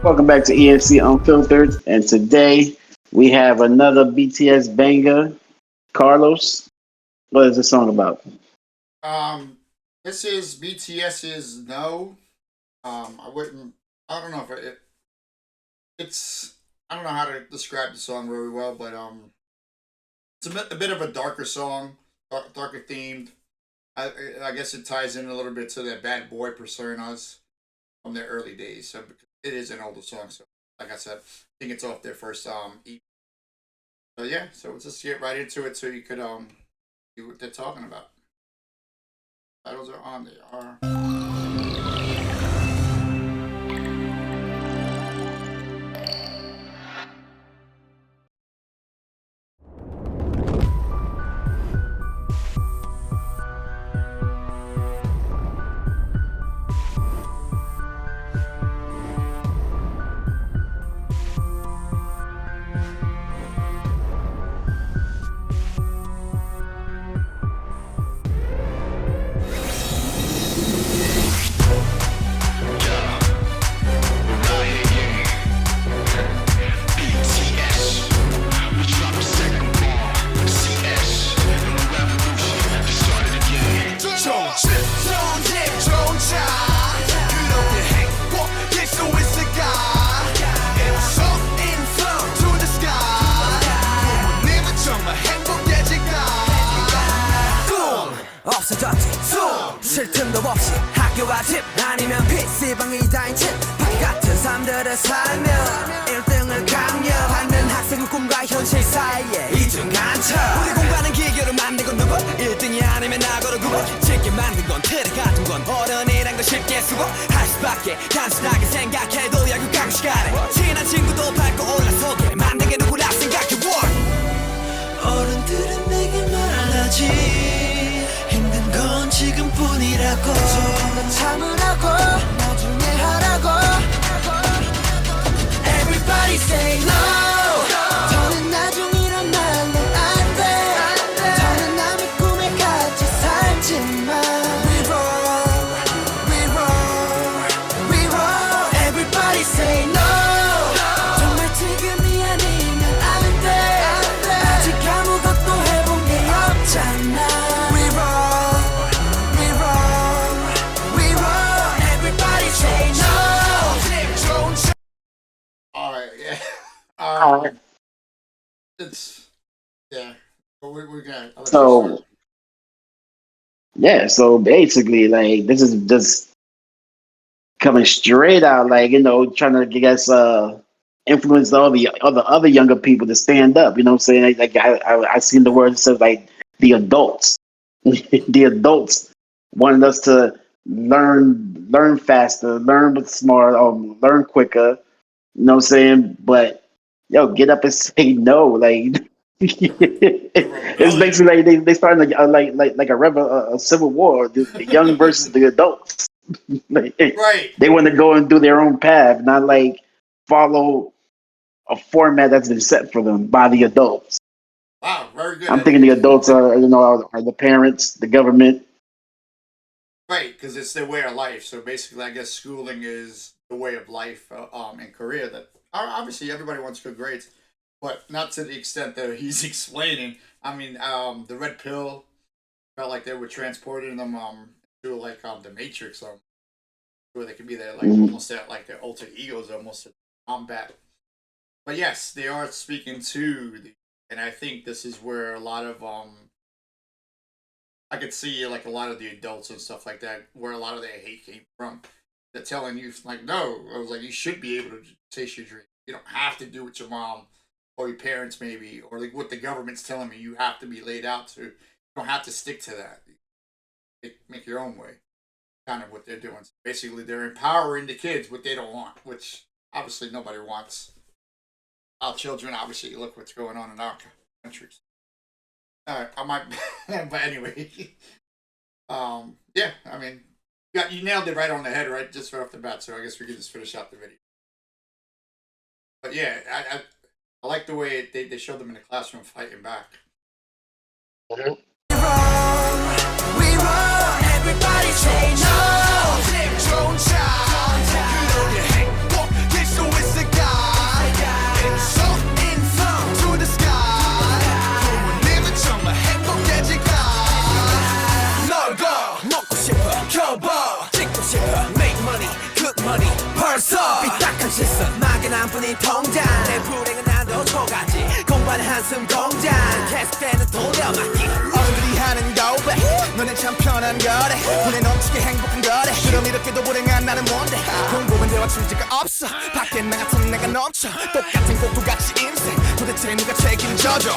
Welcome back to EFC Unfiltered, and today we have another BTS banger. Carlos, what is this song about? Um, this is BTS's No. I wouldn't. I don't know if it's. I don't know how to describe the song really well, but it's a bit of a darker song, darker themed. I guess it ties in a little bit to the bad boy personas from their early days. So it is an older song. So like I said, I think it's off their first EP. So yeah, so let's just get right into it so you could see what they're talking about. Titles are on. They are. 없어졌지 쉴 틈도 없이 학교와 집 아니면 PC방이 다인 집 파티 같은 삶들을 살며 1등을 강요하는 학생의 꿈과 현실 사이에 이중간첩 우리 공부하는 기교를 만들고 누구 1등이 아니면 나고로 구분 쉽게 만든 건 틀에 같은 건 어른이란 걸 쉽게 쓰고 할 수밖에 단순하게 생각해도 약육강 시간에 친한 친구도 밟고 올라서게 만든 게 누구라 생각해 어른들은 내게 말하지 힘든 건 지금뿐이라고 조금만 참으라고 나중에 하라고 Everybody say no 더는 나중이란 말로 안돼 더는 남의 꿈에 같이 살지만 We roll, we roll, we roll Everybody say no 정말 지금이 아니면 안돼 아직 아무것도 해본 게 없잖아 All right, yeah. All right. It's yeah. But we're gonna. I'll let you start. So, yeah, so basically, like, this is just coming straight out, like, trying to get us influence all the other younger people to stand up. You know what I'm saying? I seen the word that says, like, the adults. The adults wanted us to learn faster, learn with smart, learn quicker. You know what I'm saying? But yo, get up and say no. Like The it's rebellion, basically like they started like a civil war. The young versus the adults. Like, right? they want to go and do their own path, not like follow a format that's been set for them by the adults. Wow, very good, I'm thinking Eddie. the adults are the parents, the government. Right, because it's their way of life. So basically, I guess schooling is the way of life in Korea. That obviously everybody wants good grades, but not to the extent that he's explaining. I mean, the red pill felt like they were transporting them to like the Matrix, where they could be there like Mhm. almost at like their alter egos, almost to combat. But yes, they are speaking to and I think this is where a lot of I could see like a lot of the adults and stuff like that, where a lot of their hate came from. They're telling you like, no, I was like, you should be able to chase your dream. You don't have to do what your mom or your parents maybe, or like what the government's telling me you have to be laid out to. You don't have to stick to that. Make your own way. Kind of what they're doing. So basically, they're empowering the kids what they don't want, which obviously nobody wants. Our children, obviously, look what's going on in our countries. All right, I might, but anyway, yeah, I mean, you nailed it right on the head, right, just right off the bat. So I guess we can just finish out the video. But yeah, I like the way they showed them in the classroom fighting back. Everybody say no. 켜봐 찍고 싶어 make money good money 벌써 삐딱한 시선 막연한 뿐인 통장 내 불행은 나도 초가지 공부하는 한숨 공장 계속되는 돌려막기 어른들이 하는 고백 너는 참 편한 거래 눈에 넘치게 행복한 거래 그럼 이렇게도 불행한 나는 뭔데 공부만 대화 출제가 없어 밖에 나 같은 내가 넘쳐 똑같은 꼭두같이 인생 도대체 누가 책임져줘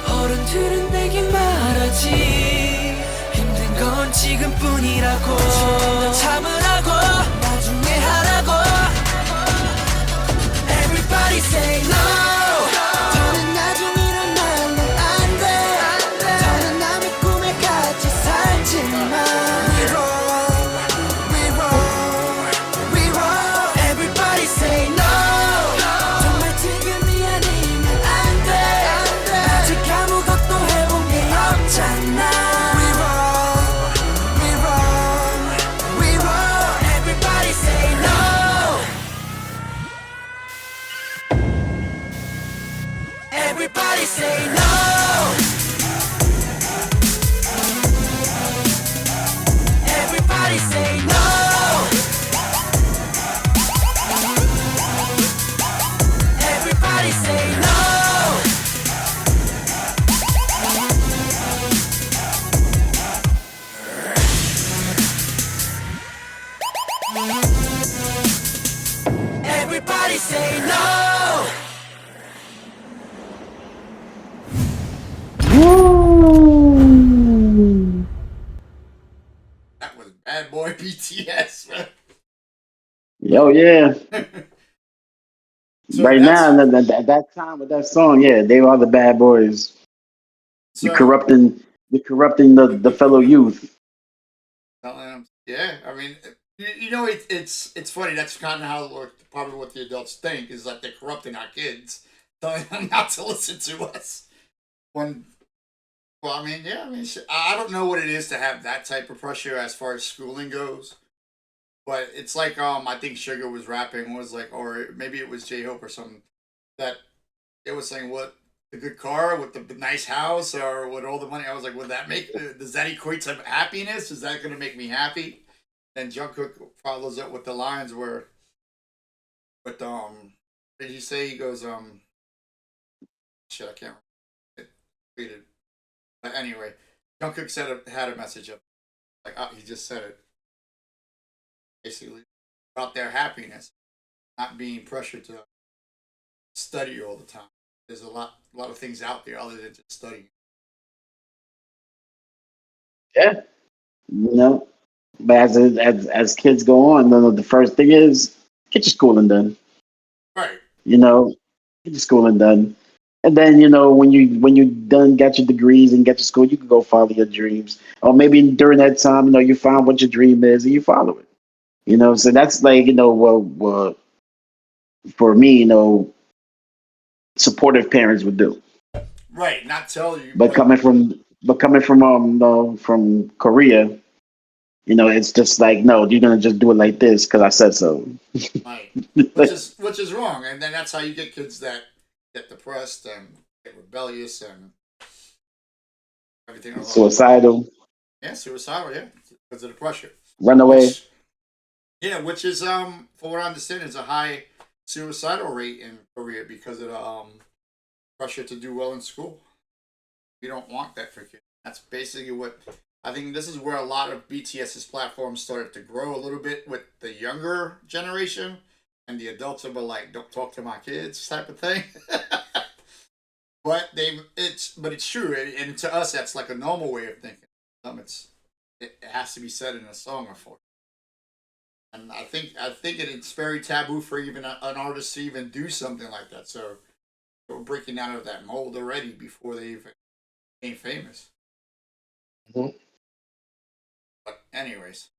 어른들은 내게 말하지 힘든 건 지금뿐이라고 참으라고 나중에 하라고 Everybody say no 더는 나중이란 말로 안돼 더는 남의 꿈에 같이 살지마 We roll, we roll, we roll Everybody say no 정말 지금이 아니면 안돼 아직 아무것도 해본 게 없잖아 We roll, we roll, we roll Everybody say no Everybody say no Everybody say no Everybody say no Everybody say no Woo! That was Bad Boy BTS, man. Yo, yeah. So Right that's- now, at that time with that song, yeah, they are the bad boys. So, You're corrupting the fellow youth. yeah, I mean, you know, it's funny. That's kind of how probably what the adults think is that they're corrupting our kids, telling them not to listen to us. When, well, I mean, yeah, I mean, I don't know what it is to have that type of pressure as far as schooling goes, but it's like I think Sugar was rapping was like, or maybe it was J Hope or something that it was saying what. The good car with the nice house or with all the money. I was like, would that does that equate to happiness? Is that going to make me happy? Then Jungkook follows up with the lines where, with did he say he goes shit, I can't read it. But anyway, Jungkook had a message up, like he just said it, basically about their happiness, not being pressured to study all the time. There's a lot of things out there other than just studying. Yeah, you know. But as kids go on, the first thing is get your schooling done. Right. You know, get your schooling done, and then when you done got your degrees and get your school, you can go follow your dreams. Or maybe during that time, you find what your dream is and you follow it. So that's like what for me, supportive parents would do. Right. Not tell you. But coming from Korea, it's just like, no, you're gonna just do it like this because I said so. Right. Which is wrong, and then that's how you get kids that get depressed and get rebellious and everything. Suicidal, Yeah, suicidal. Yeah, because of the pressure. run away. Which is from what I understand is a high suicidal rate in Korea because of the pressure to do well in school. We don't want that for kids. That's basically what I think. This is where a lot of BTS's platforms started to grow a little bit with the younger generation, and the adults are like, "Don't talk to my kids," type of thing. But it's true, and to us that's like a normal way of thinking. It has to be said in a song, unfortunately. And I think it's very taboo for even an artist to even do something like that. So we're breaking out of that mold already before they even became famous. Mhm. But anyways,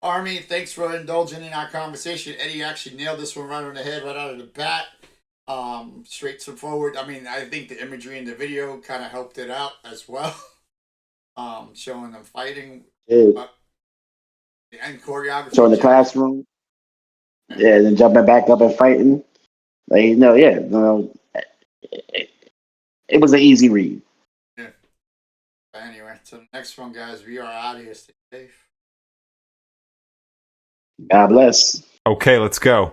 Army, thanks for indulging in our conversation. Eddie actually nailed this one right on the head, right out of the bat. Straight to forward. I mean, I think the imagery in the video kind of helped it out as well. Showing them fighting. Yeah. And choreography. So in the classroom, yeah, and then jumping back up and fighting. Like, it was an easy read. Yeah. But anyway, To the next one, guys. We are out of here. Stay safe. God bless. Okay, let's go.